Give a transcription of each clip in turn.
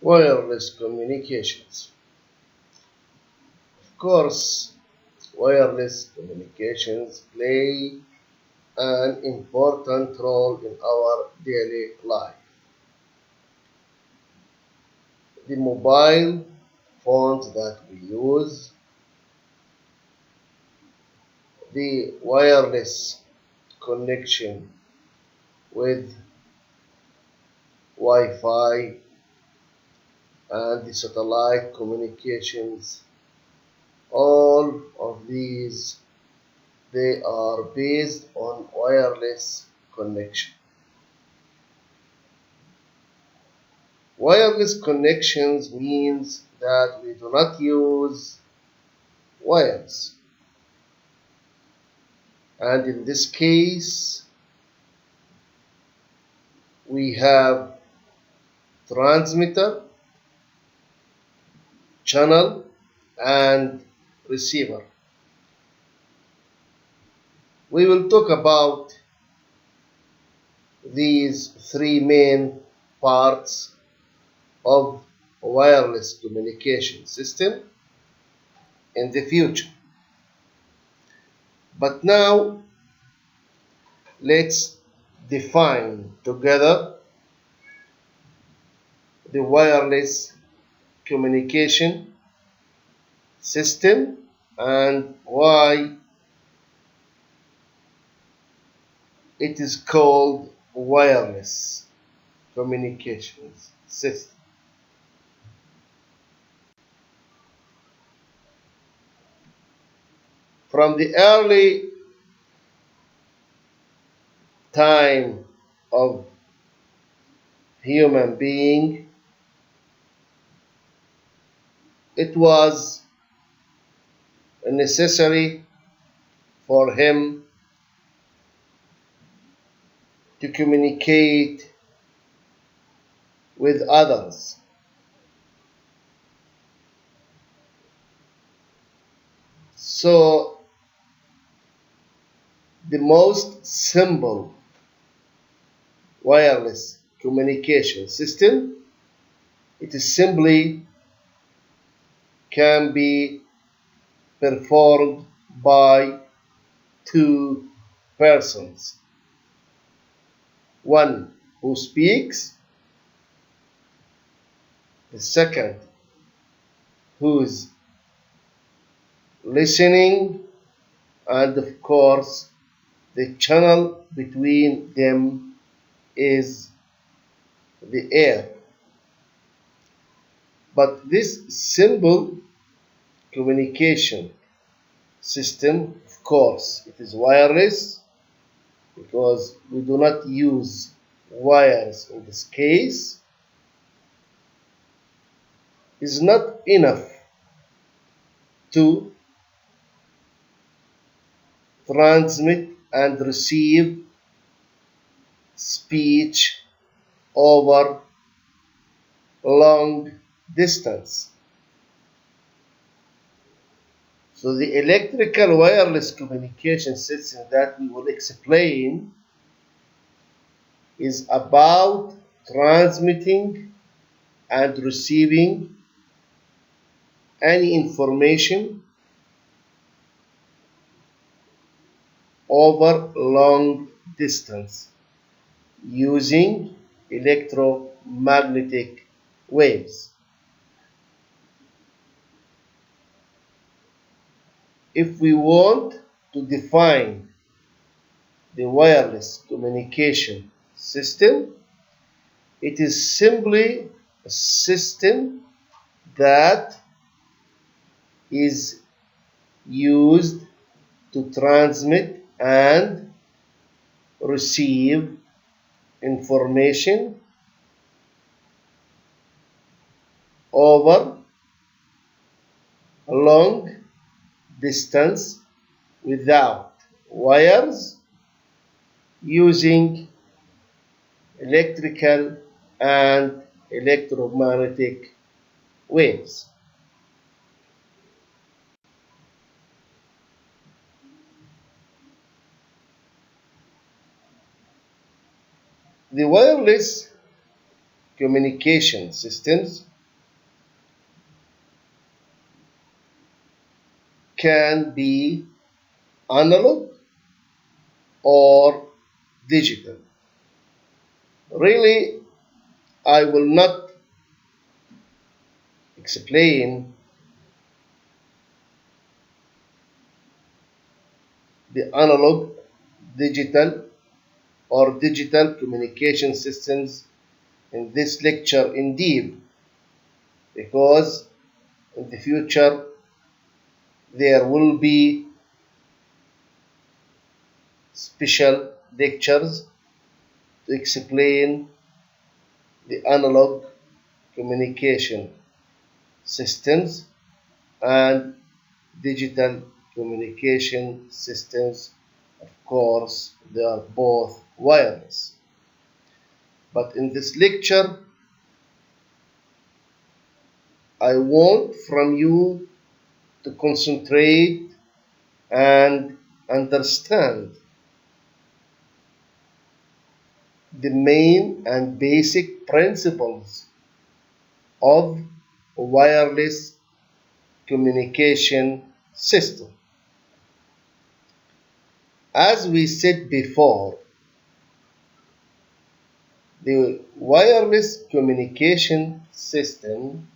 Wireless communications. Of course, wireless communications play an important role in our daily life. The mobile phones that we use, the wireless connection with Wi-Fi and the satellite communications, all of these, they are based on wireless connection. Wireless connections means that we do not use wires. And in this case, we have transmitter, channel, and receiver. We will talk about these three main parts of a wireless communication system in the future. But now, let's define together the wireless communication system and why it is called wireless communications system. From the early time of human being, it was necessary for him to communicate with others. So the most simple wireless communication system, it is simply can be performed by two persons. One who speaks, the second who is listening, and of course the channel between them is the air. But this simple communication system, of course, it is wireless because we do not use wires in this case, is not enough to transmit and receive speech over long distance. So the electrical wireless communication system that we will explain is about transmitting and receiving any information over long distance using electromagnetic waves. If we want to define the wireless communication system, it is simply a system that is used to transmit and receive information over a long distance without wires, using electrical and electromagnetic waves. The wireless communication systems can be analog or digital. Really, I will not explain the analog, digital, or digital communication systems in this lecture in deep, because in the future there will be special lectures to explain the analog communication systems and digital communication systems. Of course, they are both wireless. But in this lecture, I want from you to concentrate and understand the main and basic principles of wireless communication system. As we said before, the wireless communication system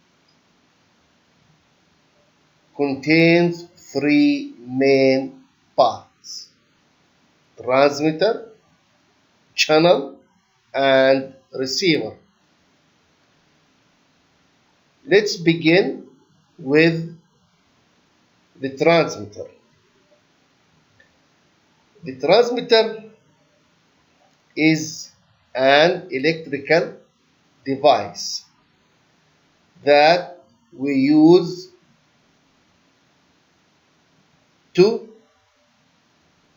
contains three main parts: transmitter, channel, and receiver. Let's begin with the transmitter. The transmitter is an electrical device that we use to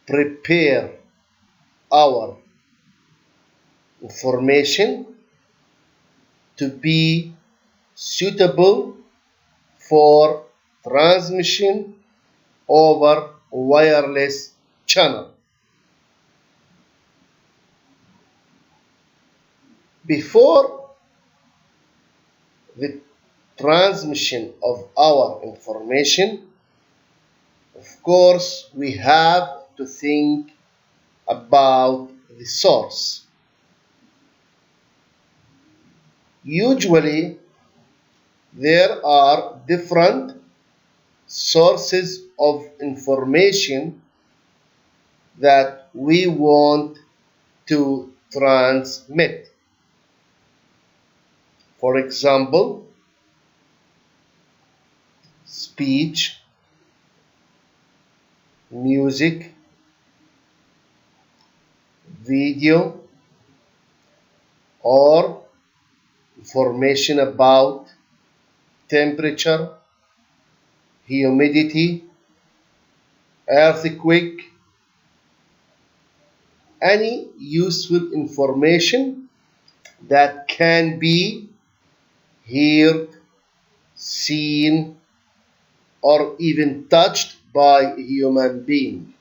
prepare our information to be suitable for transmission over wireless channel. Before the transmission of our information, of course, we have to think about the source. Usually, there are different sources of information that we want to transmit. For example, speech, music, video, or information about temperature, humidity, earthquake, any useful information that can be heard, seen, or even touched by a human being.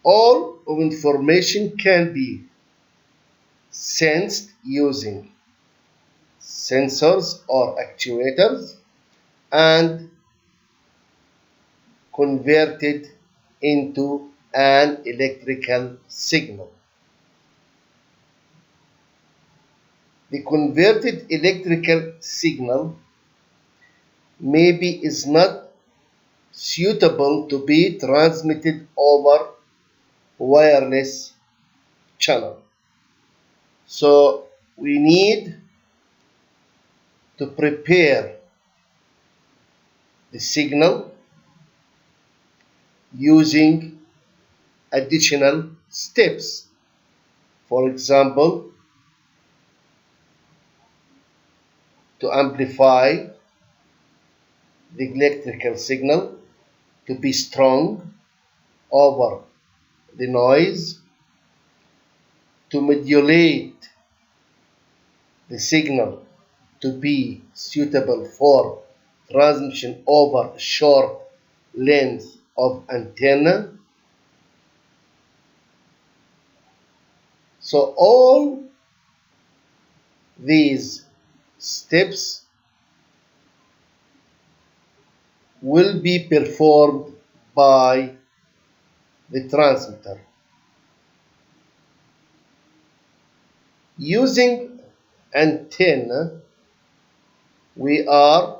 All of information can be sensed using sensors or actuators and converted into an electrical signal. The converted electrical signal maybe is not suitable to be transmitted over wireless channel. So we need to prepare the signal using additional steps. For example, to amplify the electrical signal to be strong over the noise, to modulate the signal to be suitable for transmission over short length of antenna. So all these steps will be performed by the transmitter. Using antenna, we are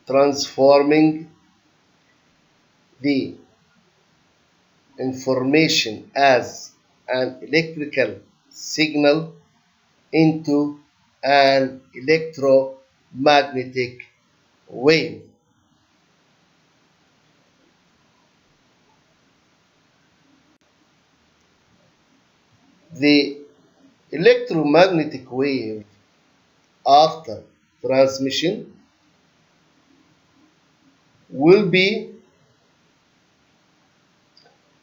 transforming the information as an electrical signal into an electromagnetic wave. The electromagnetic wave, after transmission, will be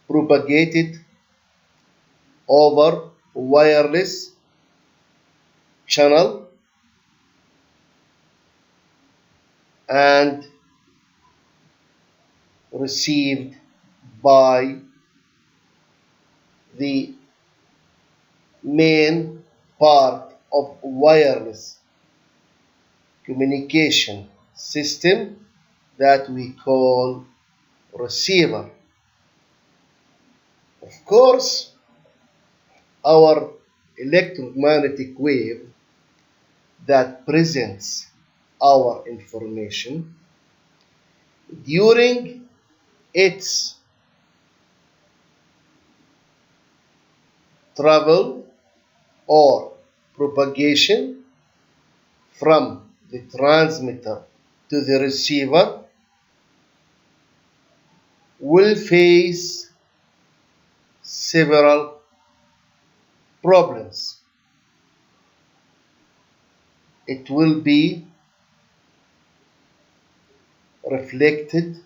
propagated over wireless channel and received by the main part of wireless communication system that we call receiver. Of course, our electromagnetic wave that presents our information during its travel or propagation from the transmitter to the receiver will face several problems. It will be reflected,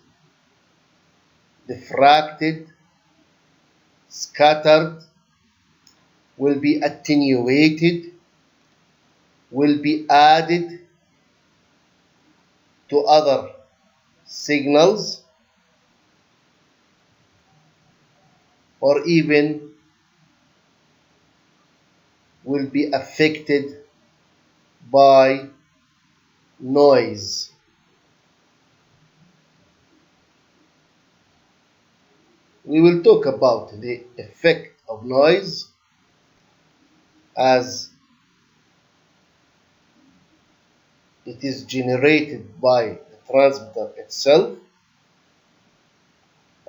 diffracted, scattered, will be attenuated, will be added to other signals, or even will be affected by noise. We will talk about the effect of noise as it is generated by the transmitter itself,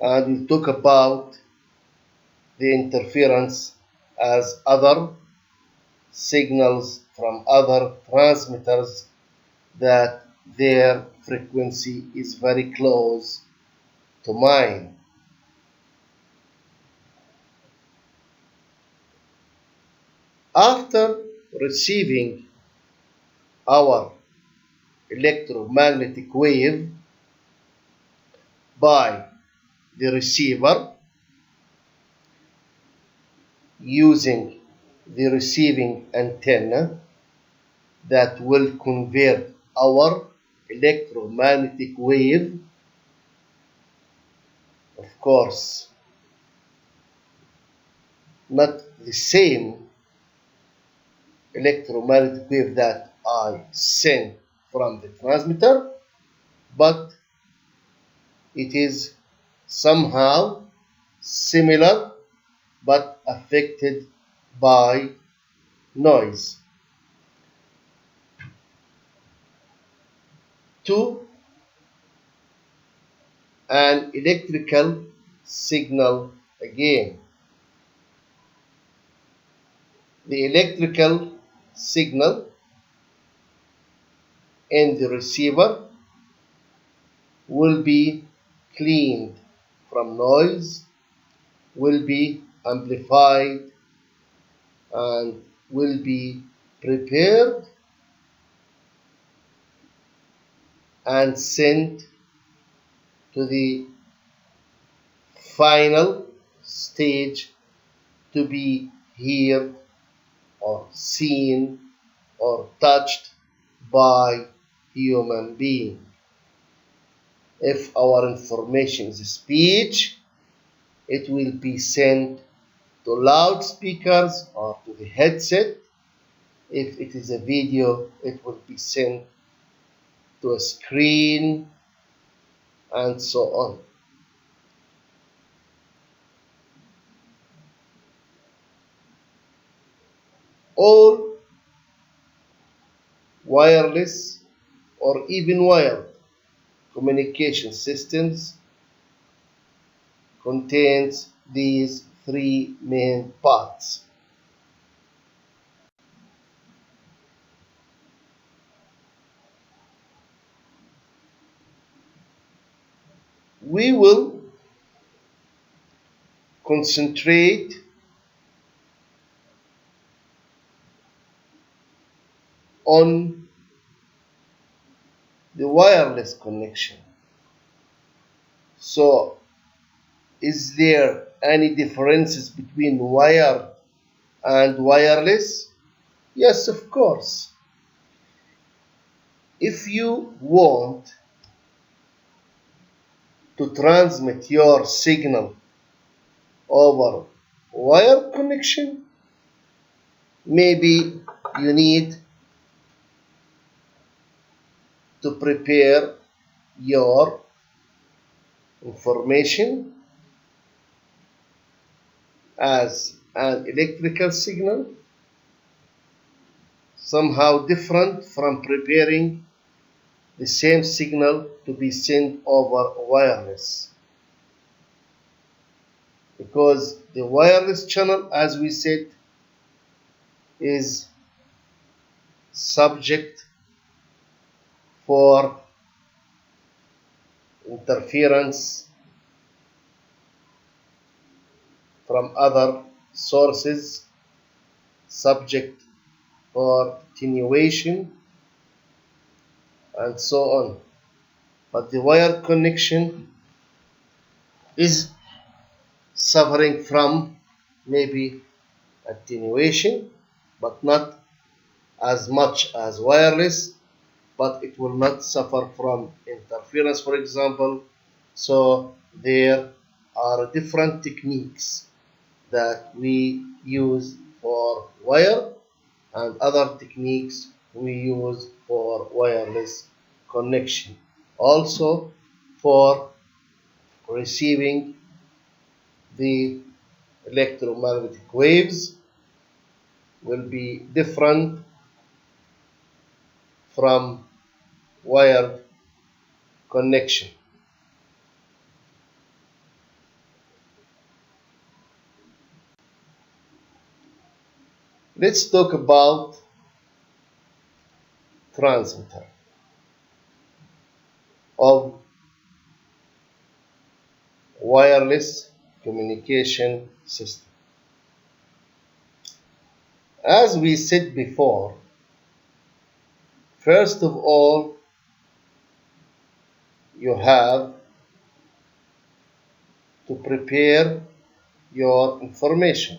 and we'll talk about the interference as other signals from other transmitters that their frequency is very close to mine. After receiving our electromagnetic wave by the receiver using the receiving antenna that will convert our electromagnetic wave, of course, not the same electromagnetic wave that I send from the transmitter, but it is somehow similar but affected by noise. To an electrical signal again. The electrical signal in the receiver will be cleaned from noise, will be amplified, and will be prepared and sent to the final stage to be heard or seen or touched by human being. If our information is speech, it will be sent to loudspeakers or to the headset If it is a video, it will be sent to a screen, and so on. All wireless or even wired communication systems contains these three main parts. We will concentrate on the wireless connection. So, is there any differences between wired and wireless? Yes, of course. If you want to transmit your signal over wire connection, maybe you need to prepare your information as an electrical signal, somehow different from preparing the same signal to be sent over wireless. Because the wireless channel, as we said, is subject for interference from other sources, subject for attenuation, and so on. But the wire connection is suffering from maybe attenuation, but not as much as wireless, but it will not suffer from interference, for example. So there are different techniques that we use for wire and other techniques we use for wireless connection. Also for receiving the electromagnetic waves will be different from wired connection. Let's talk about transmitter of wireless communication system. As we said before, first of all, you have to prepare your information,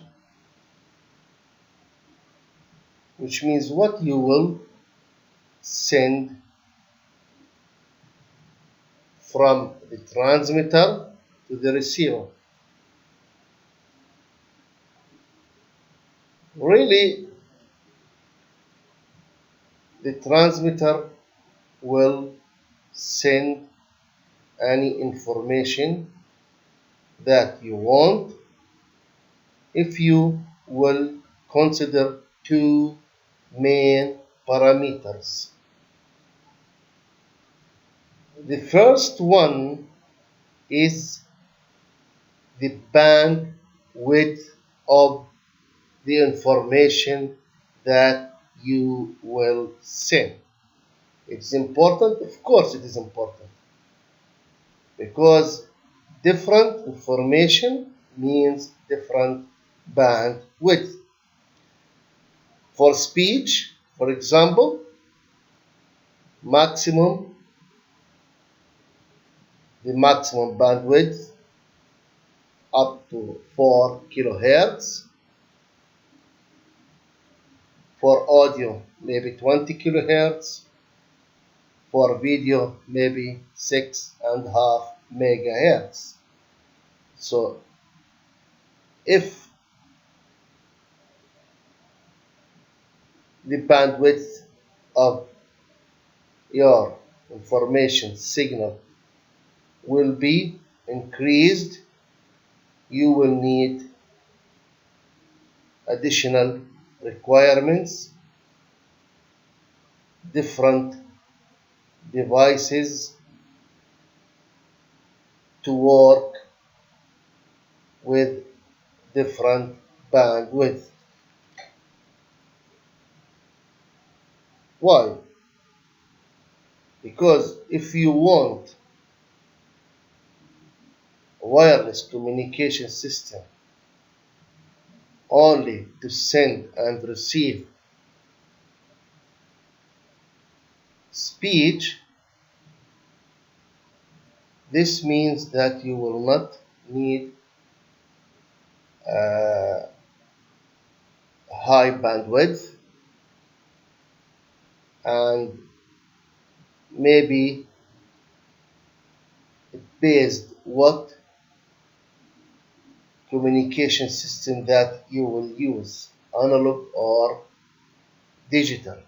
which means what you will send from the transmitter to the receiver. Really, the transmitter will send any information that you want if you will consider two main parameters. The first one is the bandwidth of the information that you will send. It's important, of course it is important, because different information means different bandwidth. For speech, for example, the maximum bandwidth up to 4 kilohertz. For audio, maybe 20 kilohertz. For video, maybe 6.5 megahertz. So, if the bandwidth of your information signal will be increased, you will need additional requirements, different devices to work with different bandwidth. Why? Because if you want a wireless communication system only to send and receive speech, this means that you will not need high bandwidth, and maybe based what communication system that you will use, analog or digital,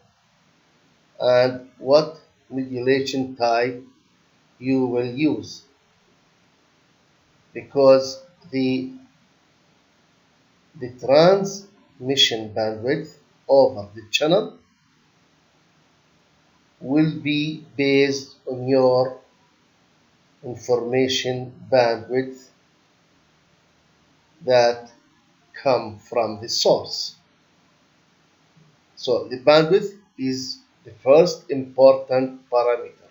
and what modulation type you will use, because the transmission bandwidth over the channel will be based on your information bandwidth that come from the source. So the bandwidth is the first important parameter.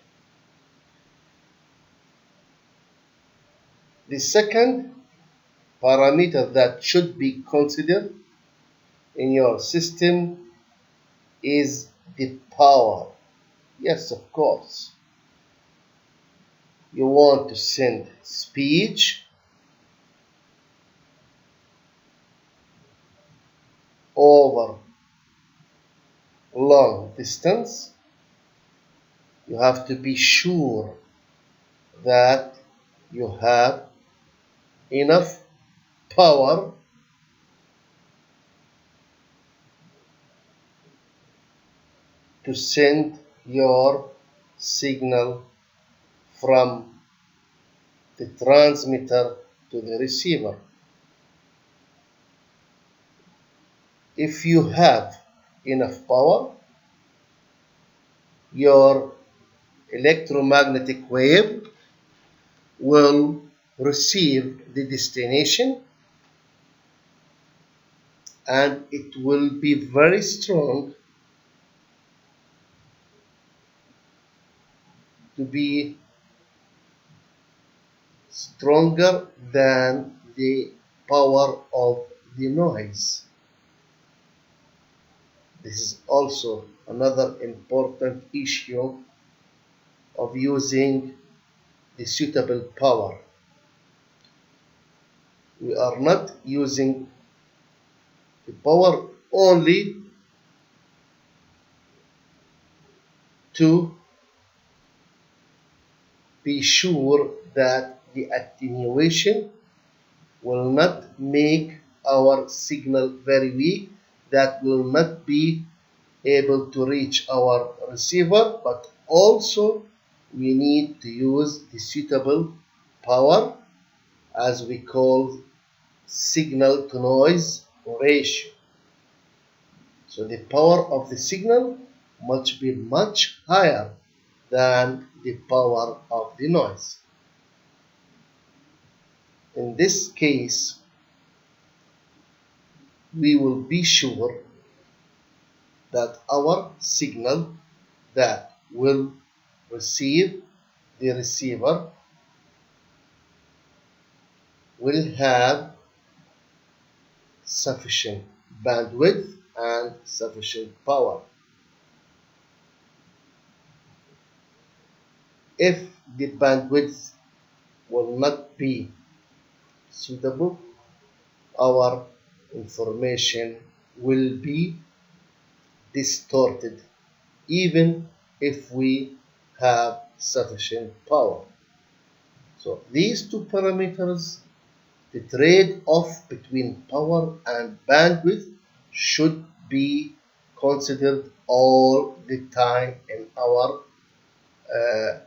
The second parameter that should be considered in your system is the power. Yes, of course. You want to send speech over long distance. You have to be sure that you have enough power to send your signal from the transmitter to the receiver. If you have enough power, your electromagnetic wave will receive the destination, and it will be very strong, to be stronger than the power of the noise. This is also another important issue of using the suitable power. We are not using the power only to be sure that the attenuation will not make our signal very weak, that will not be able to reach our receiver, but also we need to use the suitable power, as we call signal to noise ratio. So the power of the signal must be much higher than the power of the noise. In this case, we will be sure that our signal that will receive the receiver will have sufficient bandwidth and sufficient power. If the bandwidth will not be suitable, our information will be distorted, even if we have sufficient power. So these two parameters, the trade-off between power and bandwidth, should be considered all the time in our uh,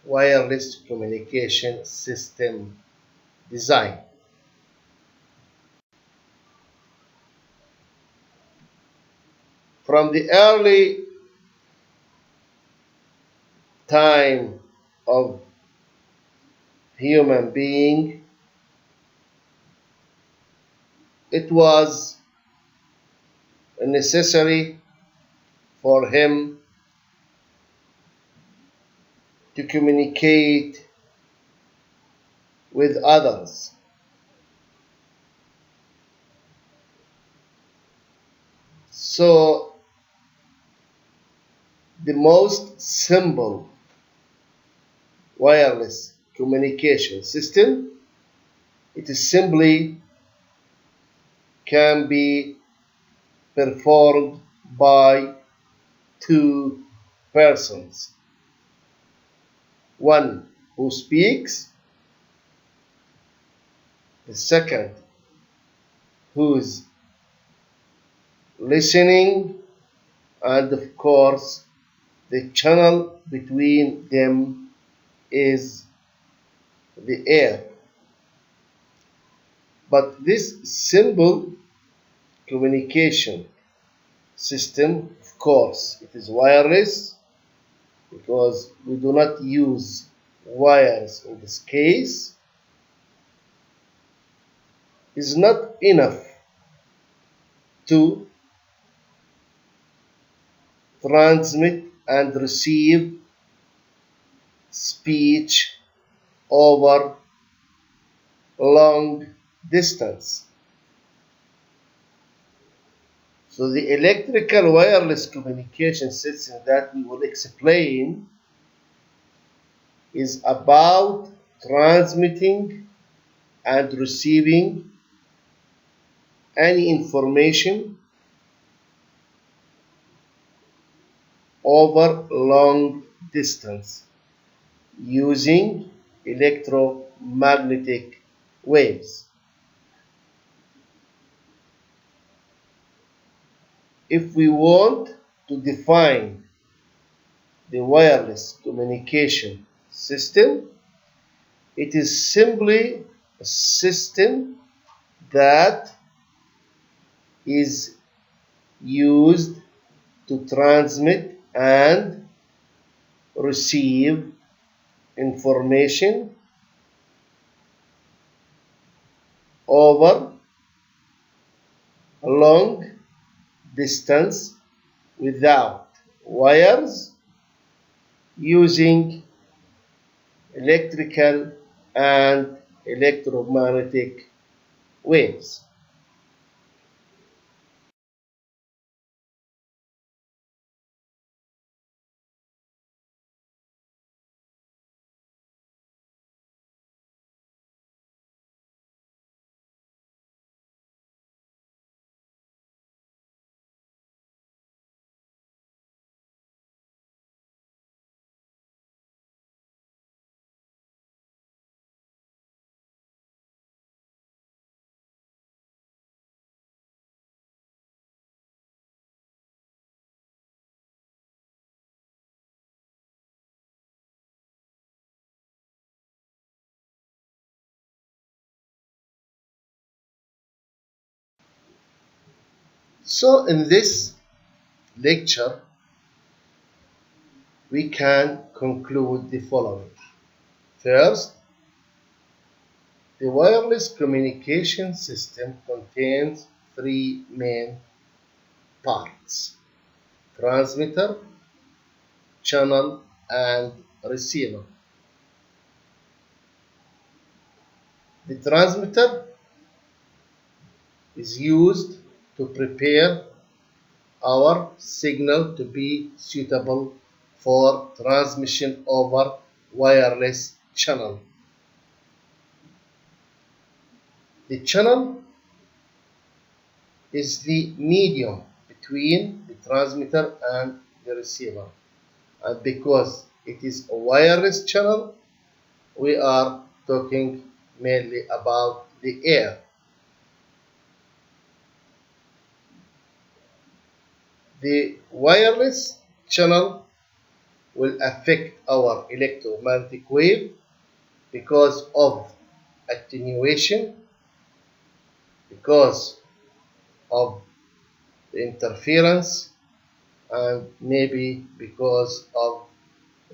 wireless communication system design. From the early time of human being, it was necessary for him to communicate with others. So the most simple wireless communication system, it is simply can be performed by two persons. One who speaks, the second who's listening, and of course the channel between them is the air. But this simple communication system, of course, it is wireless because we do not use wires in this case, is not enough to transmit and receive speech over long distance. So the electrical wireless communication system that we will explain is about transmitting and receiving any information over long distance using electromagnetic waves. If we want to define the wireless communication system, it is simply a system that is used to transmit and receive information over a long distance without wires using electrical and electromagnetic waves. So in this lecture, we can conclude the following. First, the wireless communication system contains three main parts: transmitter, channel, and receiver. The transmitter is used to prepare our signal to be suitable for transmission over wireless channel. The channel is the medium between the transmitter and the receiver, and because it is a wireless channel, we are talking mainly about the air. the wireless channel will affect our electromagnetic wave because of attenuation, because of the interference, and maybe because of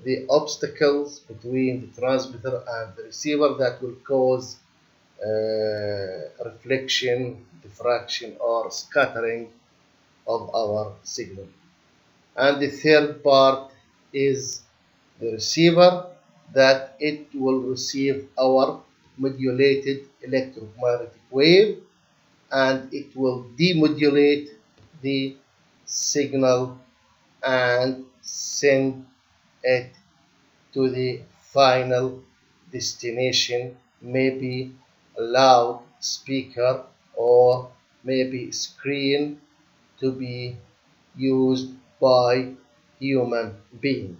the obstacles between the transmitter and the receiver that will cause reflection, diffraction, or scattering of our signal. And the third part is the receiver, that it will receive our modulated electromagnetic wave and it will demodulate the signal and send it to the final destination, maybe a loudspeaker or maybe screen to be used by human being.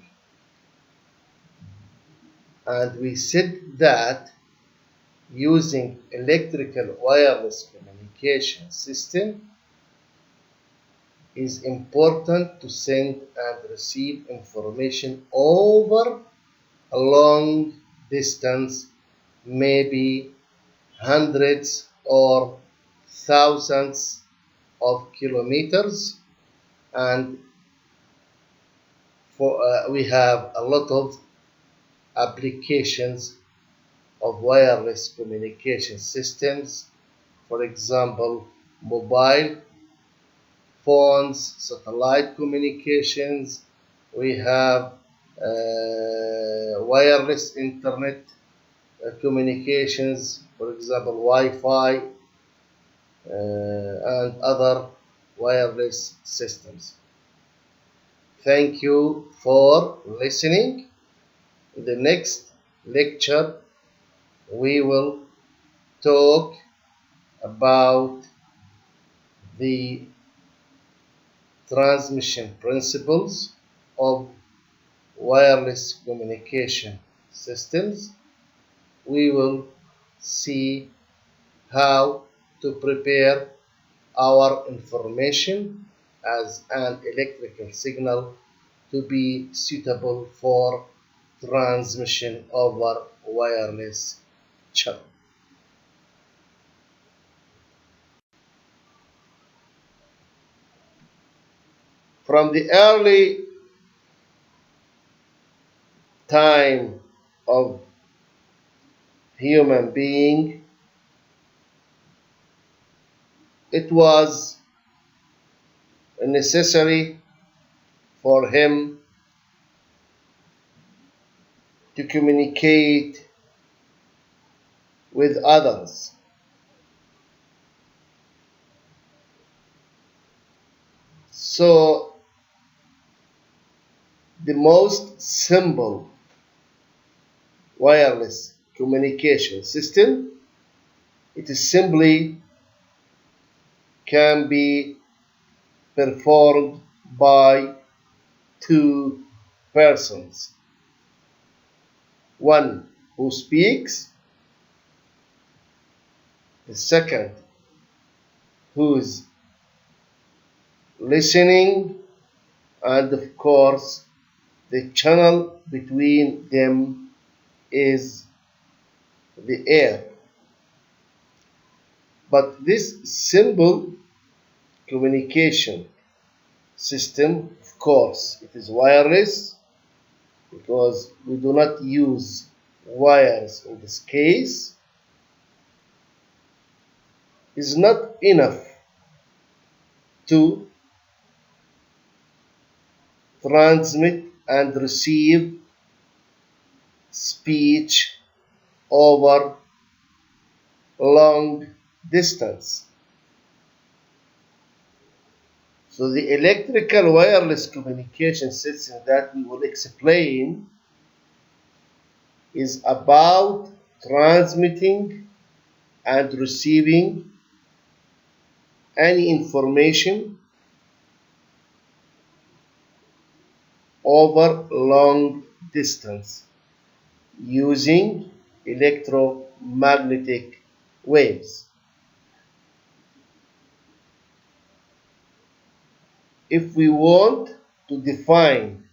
And we said that using electrical wireless communication system is important to send and receive information over a long distance, maybe hundreds or thousands of kilometers, and we have a lot of applications of wireless communication systems, for example, mobile phones, satellite communications. We have wireless internet communications, for example, Wi-Fi and other wireless systems. Thank you for listening. In the next lecture, we will talk about the transmission principles of wireless communication systems. We will see how to prepare our information as an electrical signal to be suitable for transmission over wireless channel. From the early time of human being, it was necessary for him to communicate with others. So the most simple wireless communication system, it is simply can be performed by two persons. One who speaks, the second who's listening, and of course the channel between them is the air. But this simple communication system, of course, it is wireless because we do not use wires in this case, is not enough to transmit and receive speech over long distance. So the electrical wireless communication system that we will explain is about transmitting and receiving any information over long distance using electromagnetic waves. if we want to define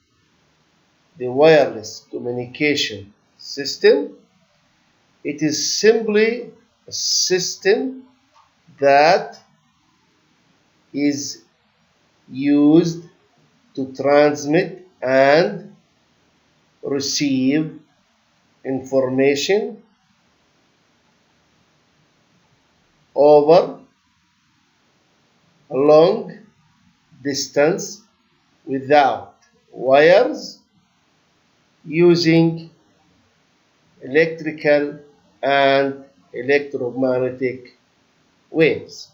the wireless communication system, it is simply a system that is used to transmit and receive information over a long distance without wires, using electrical and electromagnetic waves.